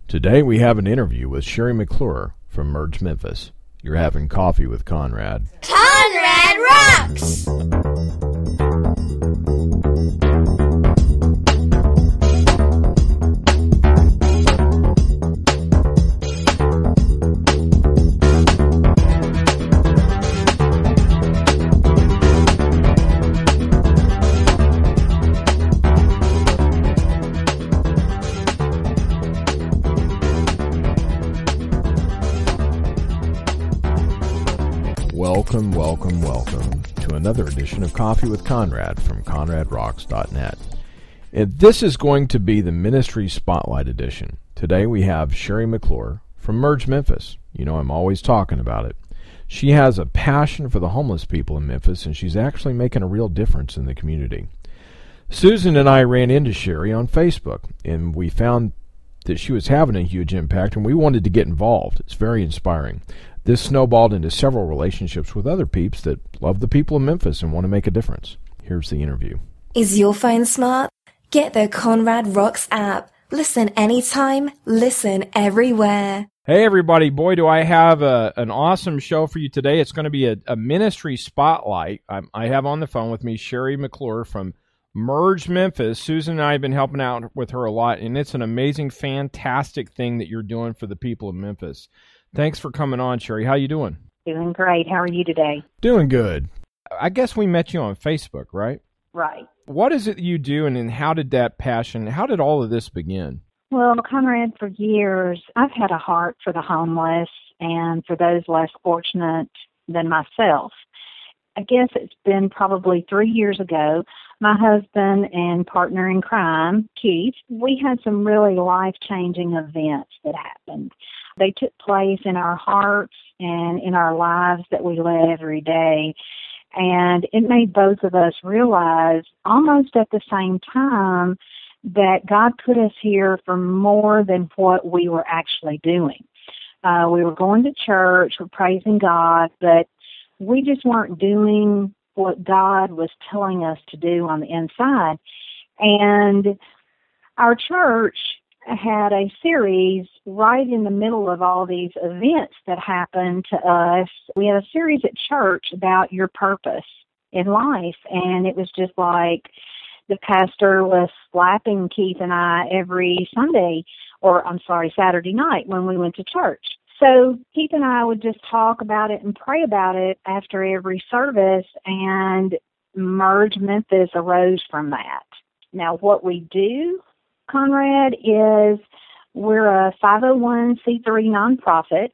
Today we have an interview with Sherry McClure from Merge Memphis. You're having coffee with Conrad. Conrad rocks! Welcome to another edition of Coffee with Conrad from ConradRocks.net. And this is going to be the Ministry Spotlight edition. Today we have Sherry McClure from Merge Memphis. You know, I'm always talking about it. She has a passion for the homeless people in Memphis, and she's actually making a real difference in the community. Susan and I ran into Sherry on Facebook, and we found that she was having a huge impact, and we wanted to get involved. It's very inspiring. This snowballed into several relationships with other peeps that love the people of Memphis and want to make a difference. Here's the interview. Is your phone smart? Get the Conrad Rocks app. Listen anytime, listen everywhere. Hey everybody, boy do I have an awesome show for you today. It's going to be a ministry spotlight. I have on the phone with me Sherry McClure from Merge Memphis. Susan and I have been helping out with her a lot, and it's an amazing, fantastic thing that you're doing for the people of Memphis. Thanks for coming on, Sherry. How you doing? Doing great. How are you today? Doing good. I guess we met you on Facebook, right? Right. What is it you do, and how did all of this begin? Well, Conrad, for years, I've had a heart for the homeless and for those less fortunate than myself. I guess it's been probably 3 years ago, my husband and partner in crime, Keith, we had some really life-changing events that happened. They took place in our hearts and in our lives that we live every day. And it made both of us realize almost at the same time that God put us here for more than what we were actually doing. We were going to church, we're praising God, but we just weren't doing what God was telling us to do on the inside. And our church had a series right in the middle of all these events that happened to us. We had a series at church about your purpose in life, and it was just like the pastor was slapping Keith and I every Saturday night when we went to church. So Keith and I would just talk about it and pray about it after every service, and Merge Memphis arose from that. Now, what we do, Conrad, is we're a 501c3 nonprofit,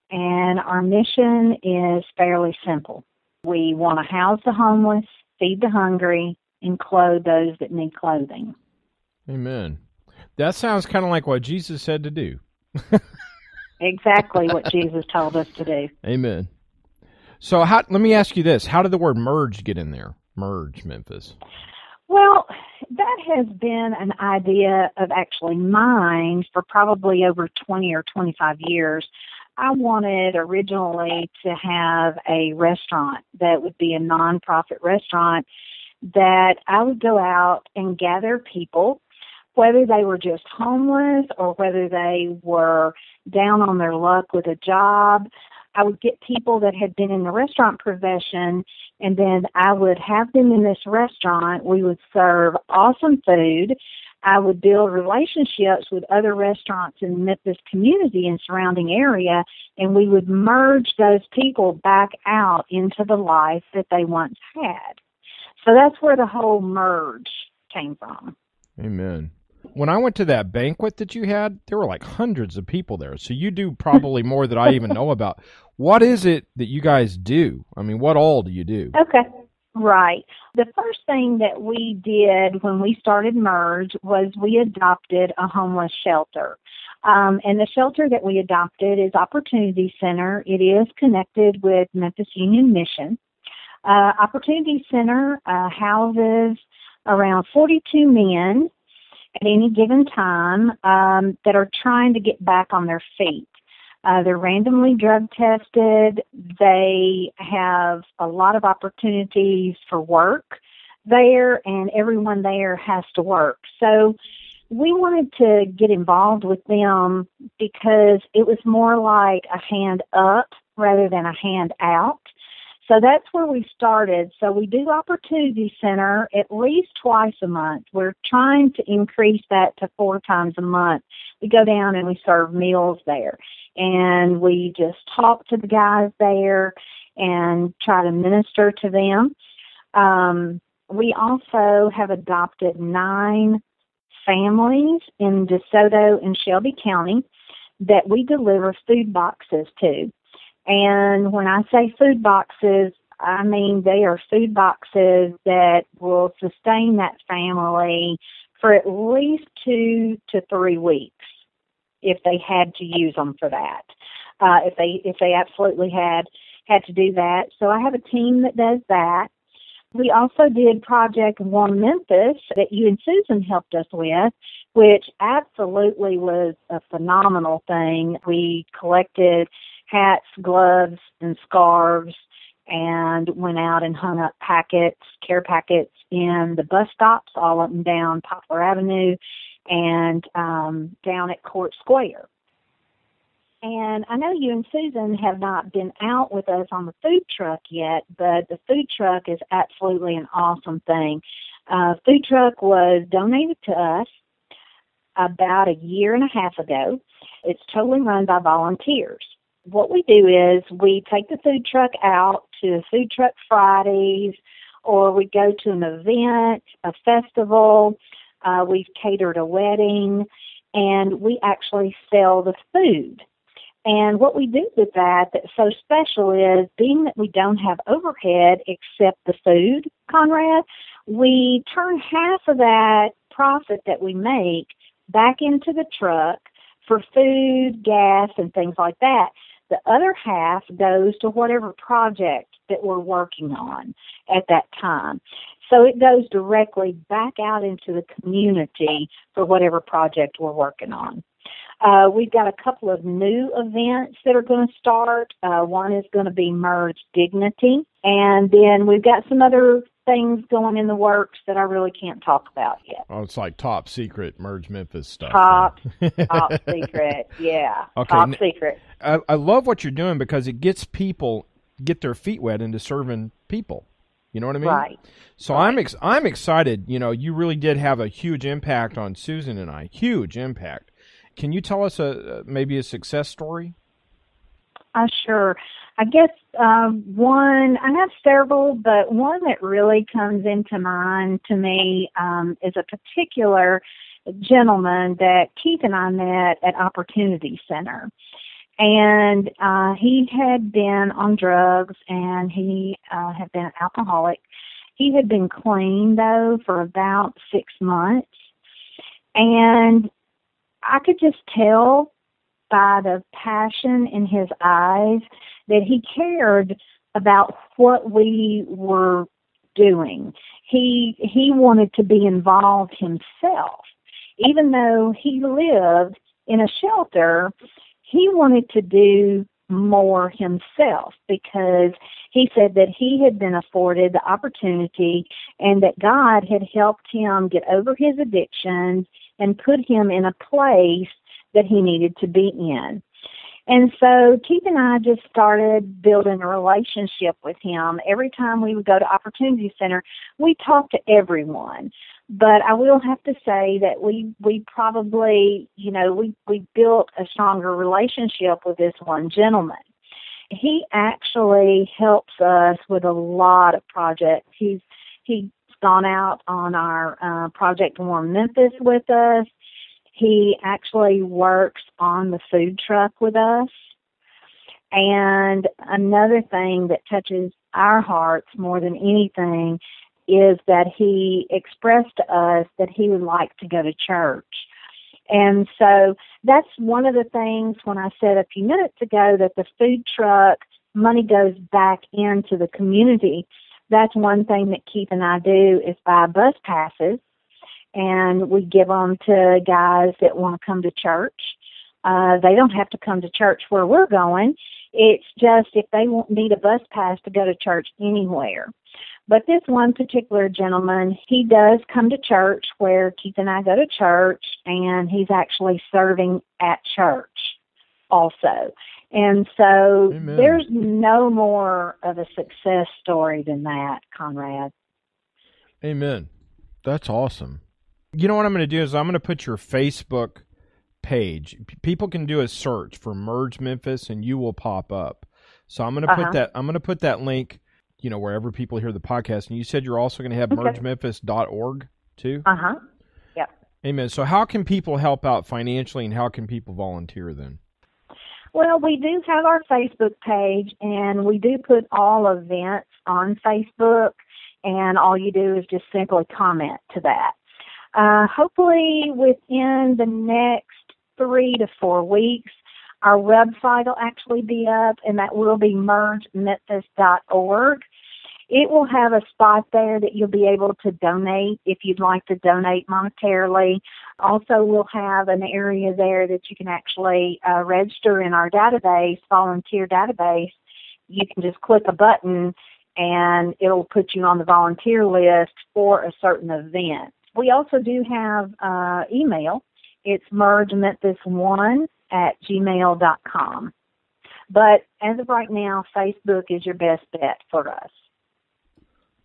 and our mission is fairly simple. We want to house the homeless, feed the hungry, and clothe those that need clothing. Amen. That sounds kind of like what Jesus said to do. Exactly what Jesus told us to do. Amen. So let me ask you this. How did the word merge get in there? Merge Memphis. Well, that has been an idea of actually mine for probably over 20 or 25 years. I wanted originally to have a restaurant that would be a nonprofit restaurant that I would go out and gather people, whether they were just homeless or whether they were down on their luck with a job. I would get people that had been in the restaurant profession, and then I would have them in this restaurant. We would serve awesome food. I would build relationships with other restaurants in Memphis community and surrounding area, and we would merge those people back out into the life that they once had. So that's where the whole merge came from. Amen. When I went to that banquet that you had, there were like hundreds of people there. So you do probably more than I even know about. What is it that you guys do? I mean, what all do you do? Okay. Right. The first thing that we did when we started Merge was we adopted a homeless shelter. And the shelter that we adopted is Opportunity Center. It is connected with Memphis Union Mission. Opportunity Center houses around 42 men at any given time that are trying to get back on their feet. They're randomly drug tested. They have a lot of opportunities for work there, and everyone there has to work. So we wanted to get involved with them because it was more like a hand up rather than a hand out. So that's where we started. So we do Opportunity Center at least twice a month. We're trying to increase that to 4 times a month. We go down and we serve meals there. And we just talk to the guys there and try to minister to them. We also have adopted 9 families in DeSoto and Shelby County that we deliver food boxes to. And when I say food boxes, I mean they are food boxes that will sustain that family for at least 2 to 3 weeks if they had to use them for that. If they absolutely had to do that. So I have a team that does that. We also did Project Warm Memphis that you and Susan helped us with, which absolutely was a phenomenal thing. We collected hats, gloves, and scarves and went out and hung up care packets in the bus stops all up and down Poplar Avenue and down at Court Square. And I know you and Susan have not been out with us on the food truck yet, but the food truck is absolutely an awesome thing. Food truck was donated to us about 1.5 years ago. It's totally run by volunteers. What we do is we take the food truck out to Food Truck Fridays, or we go to an event, a festival. We've catered a wedding, and we actually sell the food. And what we do with that's so special is, being that we don't have overhead except the food, Conrad, we turn half of that profit that we make back into the truck for food, gas, and things like that. The other half goes to whatever project that we're working on at that time. So it goes directly back out into the community for whatever project we're working on. We've got a couple of new events that are going to start. One is going to be Merge Dignity. And then we've got some other things going in the works that I really can't talk about yet. Oh, it's like top secret Merge Memphis stuff. Top secret, yeah. Okay. Top secret. I love what you're doing because it gets people get their feet wet into serving people. You know what I mean? Right. So right. I'm excited. You know, you really did have a huge impact on Susan and I. Huge impact. Can you tell us maybe a success story? Sure. I guess one, I have several, but one that really comes into mind to me is a particular gentleman that Keith and I met at Opportunity Center. And he had been on drugs, and he had been an alcoholic. He had been clean, though, for about 6 months. And I could just tell by the passion in his eyes that he cared about what we were doing. He wanted to be involved himself. Even though he lived in a shelter, he wanted to do more himself because he said that he had been afforded the opportunity and that God had helped him get over his addictions and put him in a place that he needed to be in. And so Keith and I just started building a relationship with him. Every time we would go to Opportunity Center, we talked to everyone. But I will have to say that we probably, we built a stronger relationship with this one gentleman. He actually helps us with a lot of projects. He's gone out on our Project Warm Memphis with us. He actually works on the food truck with us. And another thing that touches our hearts more than anything is that he expressed to us that he would like to go to church. And so that's one of the things when I said a few minutes ago that the food truck money goes back into the community. That's one thing that Keith and I do is buy bus passes, and we give them to guys that want to come to church. They don't have to come to church where we're going. It's just if they need a bus pass to go to church anywhere. But this one particular gentleman, he does come to church where Keith and I go to church, and he's actually serving at church also. And so Amen. There's no more of a success story than that, Conrad. Amen. That's awesome. You know what I'm going to do is I'm going to put your Facebook page. People can do a search for Merge Memphis, and you will pop up. So I'm going to put that. I'm going to put that link, wherever people hear the podcast. And you said you're also going to have mergememphis.org too. Yep. Amen. So how can people help out financially, and how can people volunteer then? Well, we do have our Facebook page, and we do put all events on Facebook, and all you do is just simply comment to that. Hopefully within the next 3 to 4 weeks, our website will actually be up, and that will be mergememphis.org. It will have a spot there that you'll be able to donate if you'd like to donate monetarily. Also, we'll have an area there that you can actually register in our database, volunteer database. You can just click a button, and it'll put you on the volunteer list for a certain event. We also do have email. It's mergememphis1@gmail.com. But as of right now, Facebook is your best bet for us.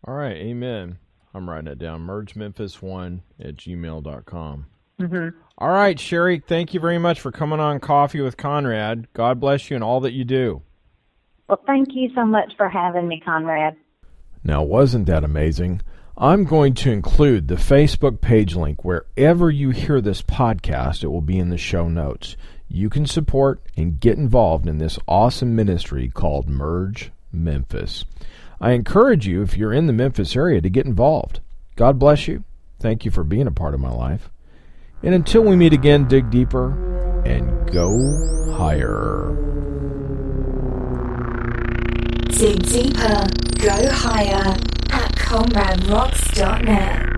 All right. Amen. I'm writing it down. mergememphis1@gmail.com. Mm-hmm. All right, Sherry, thank you very much for coming on Coffee with Conrad. God bless you and all that you do. Well, thank you so much for having me, Conrad. Now, wasn't that amazing? I'm going to include the Facebook page link wherever you hear this podcast. It will be in the show notes. You can support and get involved in this awesome ministry called Merge Memphis. I encourage you, if you're in the Memphis area, to get involved. God bless you. Thank you for being a part of my life. And until we meet again, dig deeper and go higher. Dig deeper, go higher at ConradRocks.net.